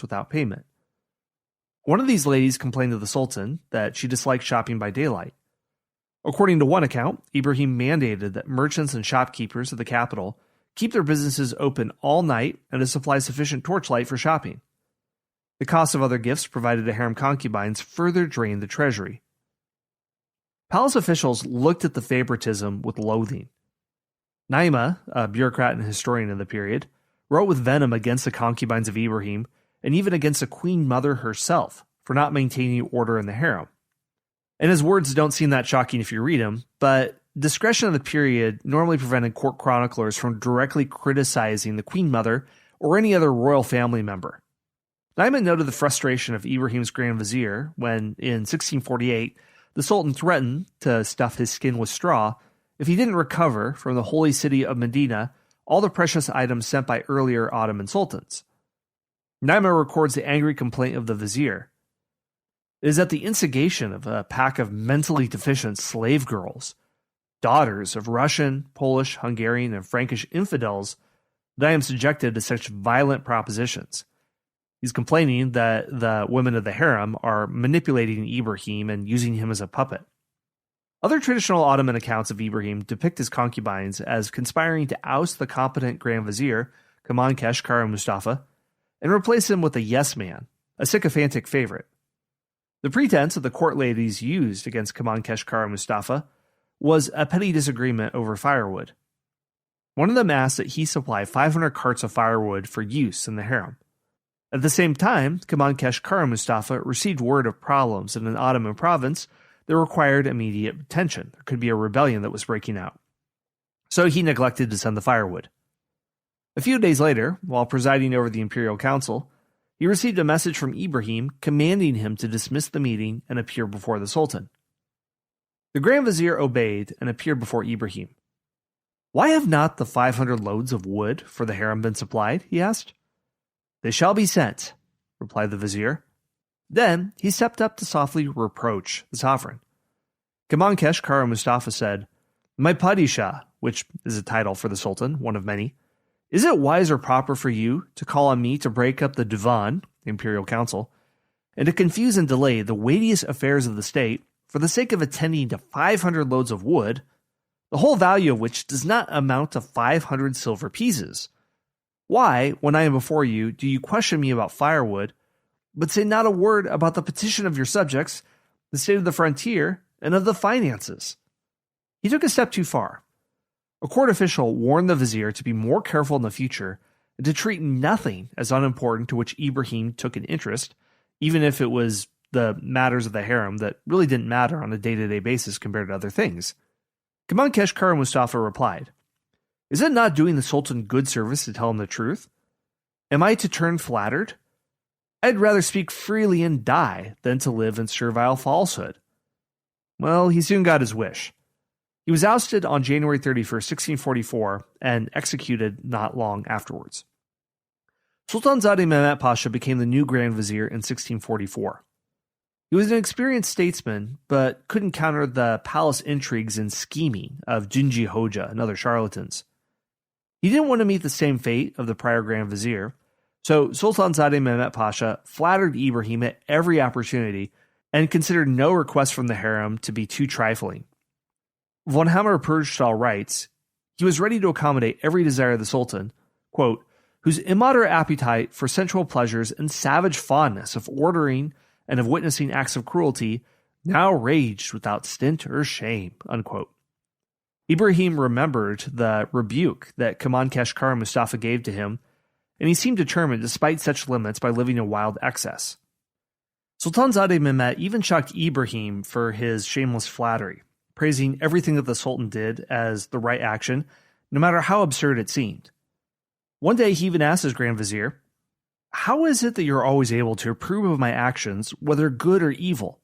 without payment. One of these ladies complained to the Sultan that she disliked shopping by daylight. According to one account, Ibrahim mandated that merchants and shopkeepers of the capital keep their businesses open all night and to supply sufficient torchlight for shopping. The cost of other gifts provided to harem concubines further drained the treasury. Palace officials looked at the favoritism with loathing. Naima, a bureaucrat and historian of the period, wrote with venom against the concubines of Ibrahim and even against the queen mother herself for not maintaining order in the harem. And his words don't seem that shocking if you read them, but discretion of the period normally prevented court chroniclers from directly criticizing the queen mother or any other royal family member. Naima noted the frustration of Ibrahim's grand vizier when, in 1648, the Sultan threatened to stuff his skin with straw if he didn't recover from the holy city of Medina all the precious items sent by earlier Ottoman sultans. Naima records the angry complaint of the vizier. It is at the instigation of a pack of mentally deficient slave girls, daughters of Russian, Polish, Hungarian, and Frankish infidels, that I am subjected to such violent propositions. He's complaining that the women of the harem are manipulating Ibrahim and using him as a puppet. Other traditional Ottoman accounts of Ibrahim depict his concubines as conspiring to oust the competent Grand Vizier, Kemankesh Kara Mustafa, and replace him with a yes man, a sycophantic favorite. The pretense that the court ladies used against Kemankesh Kara Mustafa was a petty disagreement over firewood. One of them asked that he supply 500 carts of firewood for use in the harem. At the same time, Kemankesh Kara Mustafa received word of problems in an Ottoman province that required immediate attention. There could be a rebellion that was breaking out. So he neglected to send the firewood. A few days later, while presiding over the Imperial Council, he received a message from Ibrahim commanding him to dismiss the meeting and appear before the Sultan. The Grand Vizier obeyed and appeared before Ibrahim. "Why have not the 500 loads of wood for the harem been supplied?" he asked. "They shall be sent," replied the vizier. Then he stepped up to softly reproach the sovereign. Kemankesh Kara Mustafa said, "My Padishah," which is a title for the Sultan, one of many, "is it wise or proper for you to call on me to break up the Divan, the Imperial Council, and to confuse and delay the weightiest affairs of the state for the sake of attending to 500 loads of wood, the whole value of which does not amount to 500 silver pieces? Why, when I am before you, do you question me about firewood, but say not a word about the petition of your subjects, the state of the frontier, and of the finances?" He took a step too far. A court official warned the vizier to be more careful in the future and to treat nothing as unimportant to which Ibrahim took an interest, even if it was the matters of the harem that really didn't matter on a day-to-day basis compared to other things. Kemankesh Kara Mustafa replied, "Is it not doing the Sultan good service to tell him the truth? Am I to turn flattered? I'd rather speak freely and die than to live in servile falsehood." Well, he soon got his wish. He was ousted on January 31st, 1644, and executed not long afterwards. Sultanzade Mehmet Pasha became the new Grand Vizier in 1644. He was an experienced statesman, but couldn't counter the palace intrigues and scheming of Jinji Hoja and other charlatans. He didn't want to meet the same fate of the prior Grand Vizier, so Sultanzade Mehmet Pasha flattered Ibrahim at every opportunity and considered no request from the harem to be too trifling. Von Hammer Purgstall writes, he was ready to accommodate every desire of the Sultan, quote, "whose immoderate appetite for sensual pleasures and savage fondness of ordering and of witnessing acts of cruelty now raged without stint or shame," unquote. Ibrahim remembered the rebuke that Kemankesh Kara Mustafa gave to him, and he seemed determined, despite such limits, by living in wild excess. Sultanzade Mehmet even shocked Ibrahim for his shameless flattery, praising everything that the Sultan did as the right action, no matter how absurd it seemed. One day he even asked his Grand Vizier, "How is it that you're always able to approve of my actions, whether good or evil?"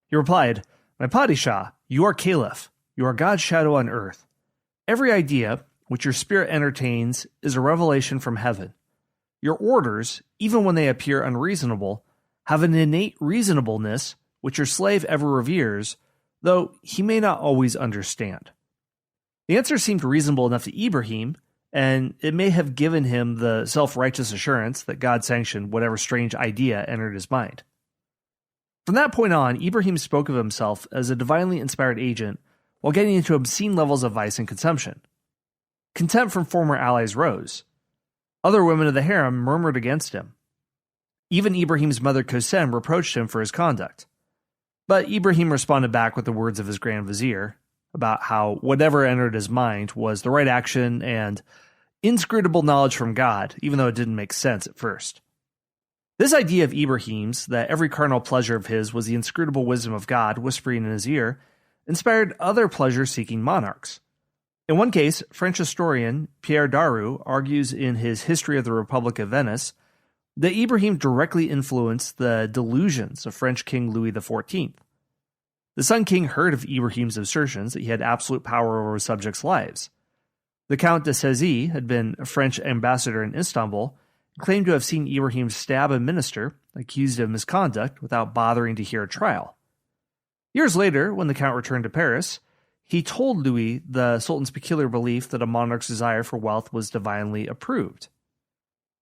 He replied, "My Padishah, you are Caliph. You are God's shadow on earth. Every idea which your spirit entertains is a revelation from heaven. Your orders, even when they appear unreasonable, have an innate reasonableness which your slave ever reveres, though he may not always understand." The answer seemed reasonable enough to Ibrahim, and it may have given him the self-righteous assurance that God sanctioned whatever strange idea entered his mind. From that point on, Ibrahim spoke of himself as a divinely inspired agent while getting into obscene levels of vice and consumption. Contempt from former allies rose. Other women of the harem murmured against him. Even Ibrahim's mother Kosem reproached him for his conduct. But Ibrahim responded back with the words of his Grand Vizier about how whatever entered his mind was the right action and inscrutable knowledge from God, even though it didn't make sense at first. This idea of Ibrahim's, that every carnal pleasure of his was the inscrutable wisdom of God whispering in his ear, inspired other pleasure-seeking monarchs. In one case, French historian Pierre Daru argues in his History of the Republic of Venice that Ibrahim directly influenced the delusions of French King Louis XIV. The Sun King heard of Ibrahim's assertions that he had absolute power over his subjects' lives. The Count de Cézy had been a French ambassador in Istanbul and claimed to have seen Ibrahim stab a minister accused of misconduct without bothering to hear a trial. Years later, when the Count returned to Paris, he told Louis the Sultan's peculiar belief that a monarch's desire for wealth was divinely approved.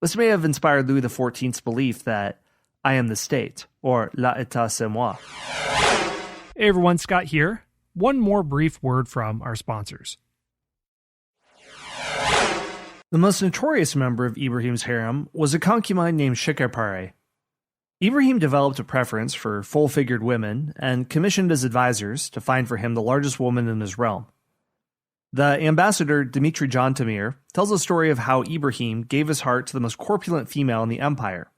This may have inspired Louis XIV's belief that I am the state, or l'état c'est moi. Hey everyone, Scott here. One more brief word from our sponsors. The most notorious member of Ibrahim's harem was a concubine named Shikar. Ibrahim developed a preference for full-figured women and commissioned his advisors to find for him the largest woman in his realm. The ambassador Dmitry Jantamir tells a story of how Ibrahim gave his heart to the most corpulent female in the empire.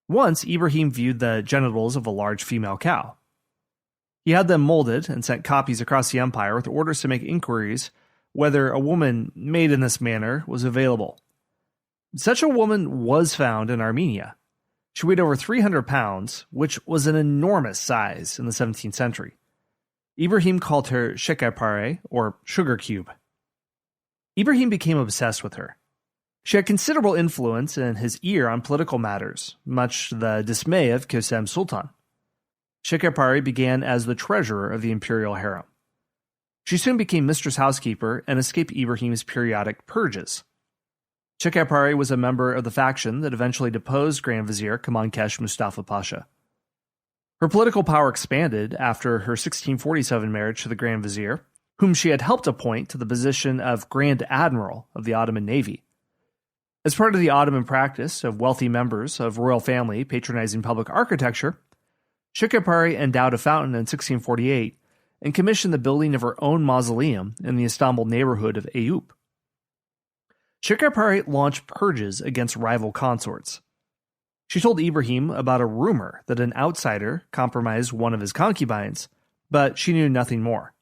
Once, Ibrahim viewed the genitals of a large female cow. He had them molded and sent copies across the empire with orders to make inquiries whether a woman made in this manner was available. Such a woman was found in Armenia. She weighed over 300 pounds, which was an enormous size in the 17th century. Ibrahim called her Shekar, or sugar cube. Ibrahim became obsessed with her. She had considerable influence in his ear on political matters, much to the dismay of Kosem Sultan. Shekar began as the treasurer of the imperial harem. She soon became mistress housekeeper and escaped Ibrahim's periodic purges. Shekar was a member of the faction that eventually deposed Grand Vizier Kamankesh Mustafa Pasha. Her political power expanded after her 1647 marriage to the Grand Vizier, whom she had helped appoint to the position of Grand Admiral of the Ottoman Navy. As part of the Ottoman practice of wealthy members of royal family patronizing public architecture, Shekar endowed a fountain in 1648 and commissioned the building of her own mausoleum in the Istanbul neighborhood of Eyüp. Shekar launched purges against rival consorts. She told Ibrahim about a rumor that an outsider compromised one of his concubines, but she knew nothing more.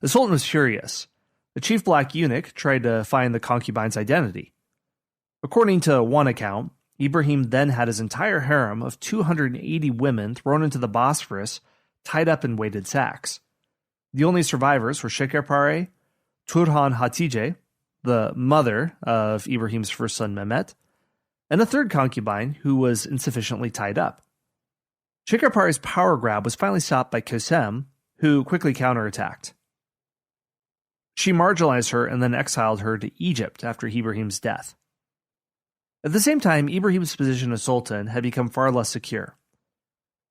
The Sultan was furious. The chief black eunuch tried to find the concubine's identity. According to one account, Ibrahim then had his entire harem of 280 women thrown into the Bosphorus, tied up in weighted sacks. The only survivors were Shekar, Turhan Hatice, the mother of Ibrahim's first son Mehmet, and a third concubine who was insufficiently tied up. Shekar's power grab was finally stopped by Kosem, who quickly counterattacked. She marginalized her and then exiled her to Egypt after Ibrahim's death. At the same time, Ibrahim's position as sultan had become far less secure.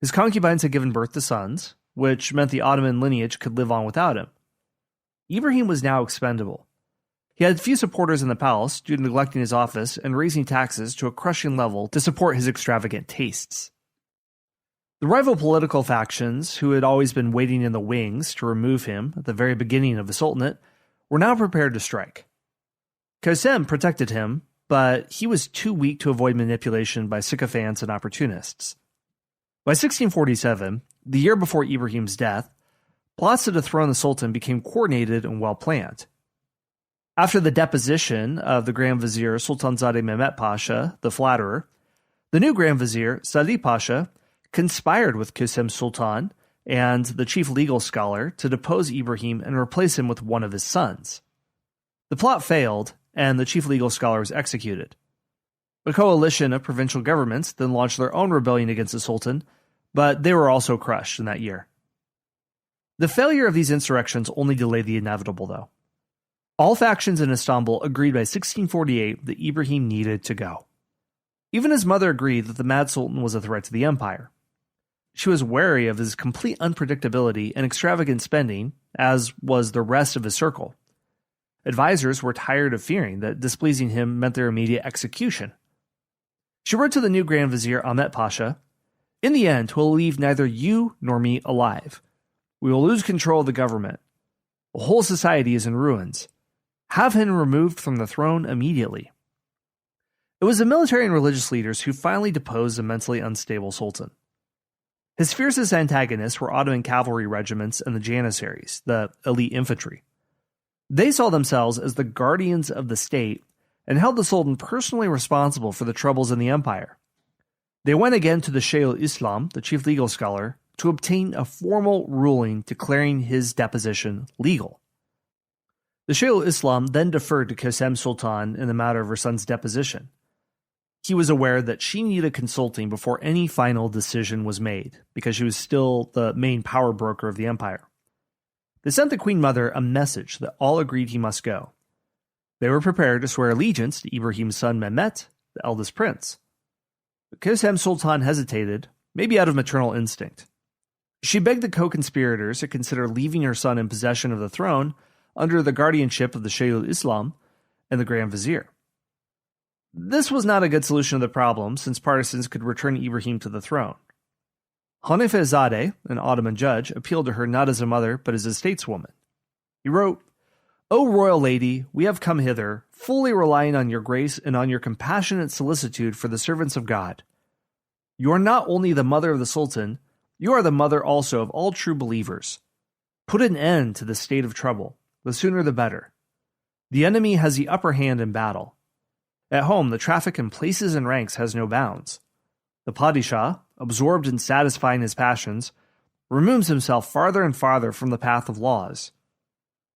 His concubines had given birth to sons, which meant the Ottoman lineage could live on without him. Ibrahim was now expendable. He had few supporters in the palace due to neglecting his office and raising taxes to a crushing level to support his extravagant tastes. The rival political factions, who had always been waiting in the wings to remove him at the very beginning of the sultanate, were now prepared to strike. Kosem protected him, but he was too weak to avoid manipulation by sycophants and opportunists. By 1647, the year before Ibrahim's death, plots to dethrone the sultan became coordinated and well-planned. After the deposition of the Grand Vizier Sultanzade Mehmet Pasha, the Flatterer, the new Grand Vizier, Salih Pasha, conspired with Kosem Sultan and the chief legal scholar to depose Ibrahim and replace him with one of his sons. The plot failed, and the chief legal scholar was executed. A coalition of provincial governments then launched their own rebellion against the Sultan, but they were also crushed in that year. The failure of these insurrections only delayed the inevitable, though. All factions in Istanbul agreed by 1648 that Ibrahim needed to go. Even his mother agreed that the Mad Sultan was a threat to the empire. She was wary of his complete unpredictability and extravagant spending, as was the rest of his circle. Advisors were tired of fearing that displeasing him meant their immediate execution. She wrote to the new Grand Vizier Ahmet Pasha, "In the end, we'll leave neither you nor me alive. We will lose control of the government. The whole society is in ruins. Have him removed from the throne immediately." It was the military and religious leaders who finally deposed the mentally unstable sultan. His fiercest antagonists were Ottoman cavalry regiments and the Janissaries, the elite infantry. They saw themselves as the guardians of the state and held the sultan personally responsible for the troubles in the empire. They went again to the Shaykhul Islam, the chief legal scholar, to obtain a formal ruling declaring his deposition legal. The Shaykhul Islam then deferred to Qasem Sultan in the matter of her son's deposition. He was aware that she needed consulting before any final decision was made, because she was still the main power broker of the empire. They sent the Queen Mother a message that all agreed he must go. They were prepared to swear allegiance to Ibrahim's son Mehmet, the eldest prince. But Qasem Sultan hesitated, maybe out of maternal instinct. She begged the co-conspirators to consider leaving her son in possession of the throne under the guardianship of the Shaykhul Islam and the Grand Vizier. This was not a good solution to the problem, since partisans could return Ibrahim to the throne. Hanifezadeh, an Ottoman judge, appealed to her not as a mother, but as a stateswoman. He wrote, "O royal lady, we have come hither, fully relying on your grace and on your compassionate solicitude for the servants of God. You are not only the mother of the Sultan, you are the mother also of all true believers. Put an end to this state of trouble, the sooner the better. The enemy has the upper hand in battle. At home, the traffic in places and ranks has no bounds. The Padishah, absorbed in satisfying his passions, removes himself farther and farther from the path of laws.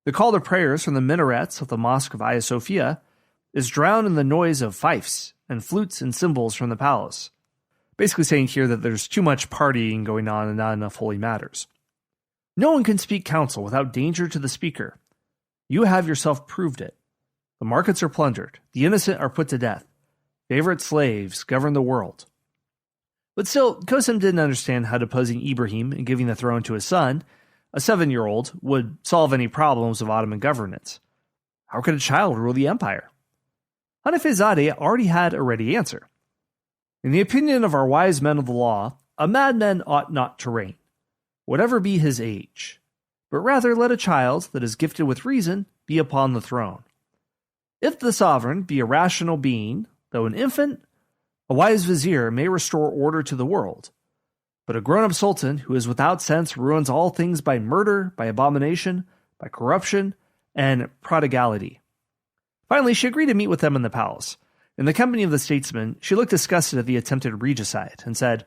The call to prayers from the minarets of the Mosque of Hagia Sophia is drowned in the noise of fifes and flutes and cymbals from the palace." Basically saying here that there's too much partying going on and not enough holy matters. "No one can speak counsel without danger to the speaker. You have yourself proved it. The markets are plundered. The innocent are put to death. Favorite slaves govern the world." But still, Qasem didn't understand how deposing Ibrahim and giving the throne to his son, a 7-year-old, would solve any problems of Ottoman governance. How could a child rule the empire? Hanifezadeh already had a ready answer. "In the opinion of our wise men of the law, a madman ought not to reign, whatever be his age, but rather let a child that is gifted with reason be upon the throne. If the sovereign be a rational being, though an infant, a wise vizier may restore order to the world. But a grown-up sultan who is without sense ruins all things by murder, by abomination, by corruption, and prodigality." Finally, she agreed to meet with them in the palace. In the company of the statesman, she looked disgusted at the attempted regicide and said,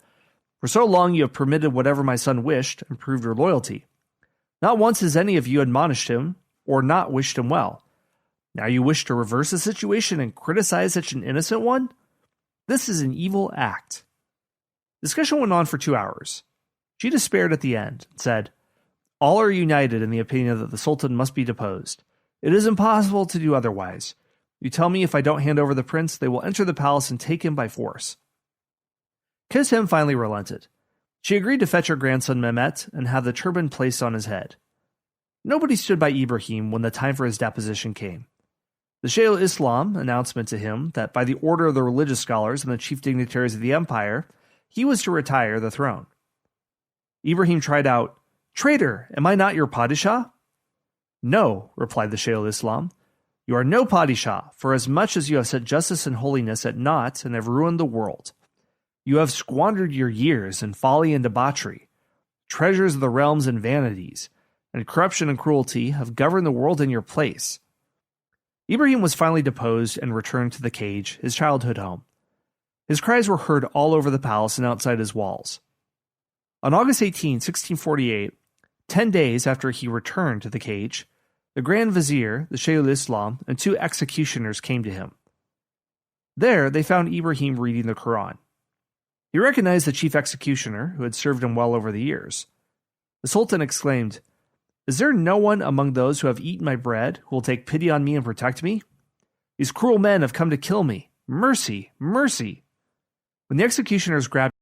"For so long you have permitted whatever my son wished and proved your loyalty. Not once has any of you admonished him or not wished him well. Now you wish to reverse the situation and criticize such an innocent one? This is an evil act." Discussion went on for 2 hours. She despaired at the end and said, "All are united in the opinion that the Sultan must be deposed. It is impossible to do otherwise. You tell me if I don't hand over the prince, they will enter the palace and take him by force." Qasem finally relented. She agreed to fetch her grandson Mehmet and have the turban placed on his head. Nobody stood by Ibrahim when the time for his deposition came. The Shaykhul Islam announcement to him that by the order of the religious scholars and the chief dignitaries of the empire, he was to retire the throne. Ibrahim tried out, "Traitor, am I not your Padishah?" "No," replied the Shaykhul Islam. "You are no Padishah, for as much as you have set justice and holiness at naught and have ruined the world. You have squandered your years in folly and debauchery. Treasures of the realms and vanities, and corruption and cruelty have governed the world in your place." Ibrahim was finally deposed and returned to the cage, his childhood home. His cries were heard all over the palace and outside his walls. On August 18, 1648, 10 days after he returned to the cage, the Grand Vizier, the Shaykhul Islam, and 2 executioners came to him. There, they found Ibrahim reading the Quran. He recognized the chief executioner, who had served him well over the years. The Sultan exclaimed, Is there no one among those who have eaten my bread who will take pity on me and protect me? These cruel men have come to kill me. Mercy, mercy. When the executioners grabbed